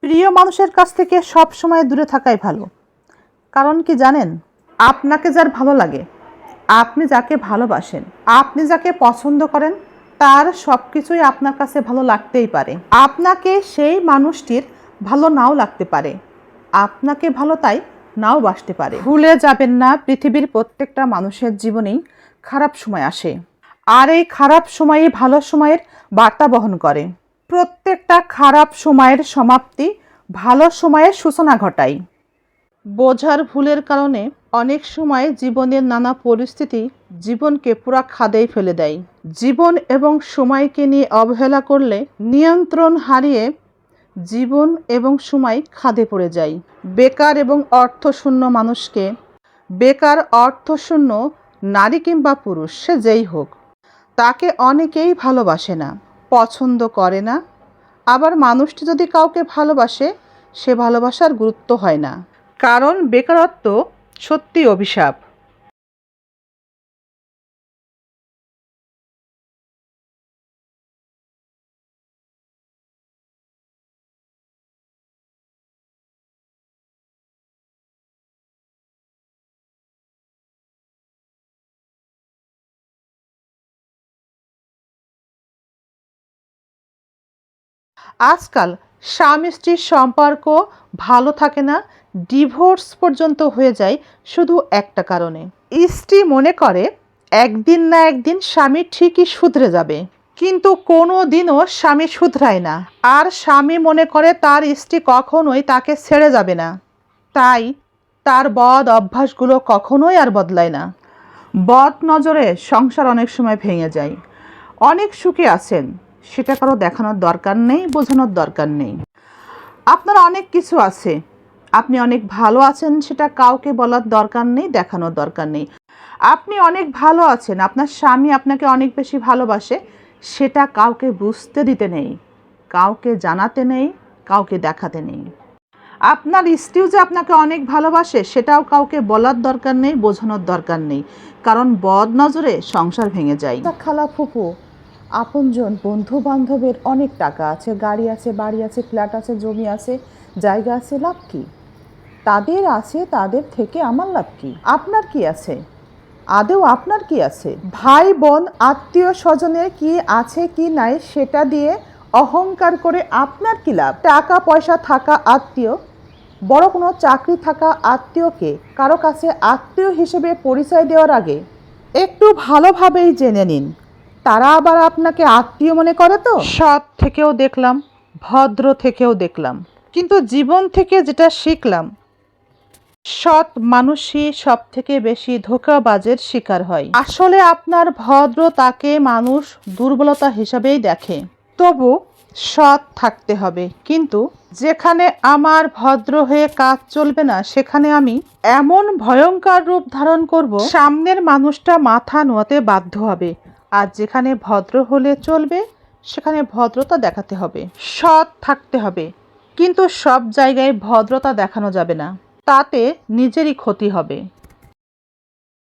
প্রিয় মানুষের কাছ থেকে সব সময় দূরে থাকাই ভালো। কারণ কি জানেন, আপনাকে যার ভালো লাগে, আপনি যাকে ভালোবাসেন, আপনি যাকে পছন্দ করেন, তার সব কিছুই আপনার কাছে ভালো লাগতেই পারে। আপনাকে সেই মানুষটির ভালো নাও লাগতে পারে, আপনাকে ভালো তাই নাও বাসতে পারে। ভুলে যাবেন না, পৃথিবীর প্রত্যেকটা মানুষের জীবনেই খারাপ সময় আসে, আর এই খারাপ সময়ই ভালো সময়ের বার্তা বহন করে। প্রত্যেকটা খারাপ সময়ের সমাপ্তি ভালো সময়ের সূচনা ঘটায়। বোঝার ভুলের কারণে অনেক সময় জীবনের নানা পরিস্থিতি জীবনকে পুরা খাদেই ফেলে দেয়। জীবন এবং সময়কে নিয়ে অবহেলা করলে নিয়ন্ত্রণ হারিয়ে জীবন এবং সময় খাদে পড়ে যায়। বেকার এবং অর্থশূন্য মানুষকে, বেকার অর্থশূন্য নারী কিংবা পুরুষ সে যেই হোক, তাকে অনেকেই ভালোবাসে না, পছন্দ করে না। আবার মানুষটি যদি কাউকে ভালোবাসে, সে ভালোবাসার গুরুত্ব হয় না। কারণ বেকারত্ব সত্যি অভিশাপ। আজকাল স্বামী স্ত্রীর সম্পর্ক ভালো থাকে না, ডিভোর্স পর্যন্ত হয়ে যায় শুধু একটা কারণে। স্ত্রী মনে করে একদিন না একদিন স্বামী ঠিকই শুধরে যাবে, কিন্তু কোনো দিনও স্বামী শুধরায় না। আর স্বামী মনে করে তার স্ত্রী কখনোই তাকে ছেড়ে যাবে না, তাই তার বদ অভ্যাসগুলো কখনোই আর বদলায় না। বদ নজরে সংসার অনেক সময় ভেঙে যায়। অনেক সুখে আছেন, সেটা কারো দেখানোর দরকার নেই, বোঝানোর দরকার নেই। আপনার অনেক কিছু আছে, আপনি অনেক ভালো আছেন, সেটা কাউকে বলার দরকার নেই, দেখানোর দরকার নেই। আপনি অনেক ভালো আছেন, আপনার স্বামী আপনাকে অনেক বেশি ভালোবাসে, সেটা কাউকে বুঝতে দিতে নেই, কাউকে জানাতে নেই, কাউকে দেখাতে নেই। আপনার স্ত্রীও যে আপনাকে অনেক ভালোবাসে, সেটাও কাউকে বলার দরকার নেই, বোঝানোর দরকার নেই। কারণ বদ নজরে সংসার ভেঙে যায়। খালা ফুপু, আপনজন, বন্ধু বান্ধবের অনেক টাকা আছে, গাড়ি আছে, বাড়ি আছে, ফ্ল্যাট আছে, জমি আছে, জায়গা আছে, লাভ কি? তাদের আছে, তাদের থেকে আমার লাভ কি? আপনার কি আছে? আদেও আপনার কি আছে? ভাই বোন আত্মীয় স্বজনের কি আছে কি নাই সেটা দিয়ে অহংকার করে আপনার কি লাভ? টাকা পয়সা থাকা আত্মীয়, বড় কোনো চাকরি থাকা আত্মীয়কে কারো কাছে আত্মীয় হিসেবে পরিচয় দেওয়ার আগে একটু ভালোভাবেই জেনে নিন, তারা আবার আপনাকে আত্মীয় মনে করে তো। সৎ থেকেও দেখলাম, ভদ্র থেকেও দেখলাম, কিন্তু জীবন থেকে যেটা শিখলাম, সৎ মানুষই সব থেকে বেশি ধোঁকাবাজের শিকার হয়। আসলে আপনার ভদ্রতাকে মানুষ দুর্বলতা হিসাবেই দেখে। তবু সৎ থাকতে হবে, কিন্তু যেখানে আমার ভদ্র হয়ে কাজ চলবে না, সেখানে আমি এমন ভয়ঙ্কর রূপ ধারণ করব, সামনের মানুষটা মাথা নোয়াতে বাধ্য হবে। আর যেখানে ভদ্র হলে চলবে, সেখানে ভদ্রতা দেখাতে হবে, সৎ থাকতে হবে, কিন্তু সব জায়গায় ভদ্রতা দেখানো যাবে না, তাতে নিজেরই ক্ষতি হবে।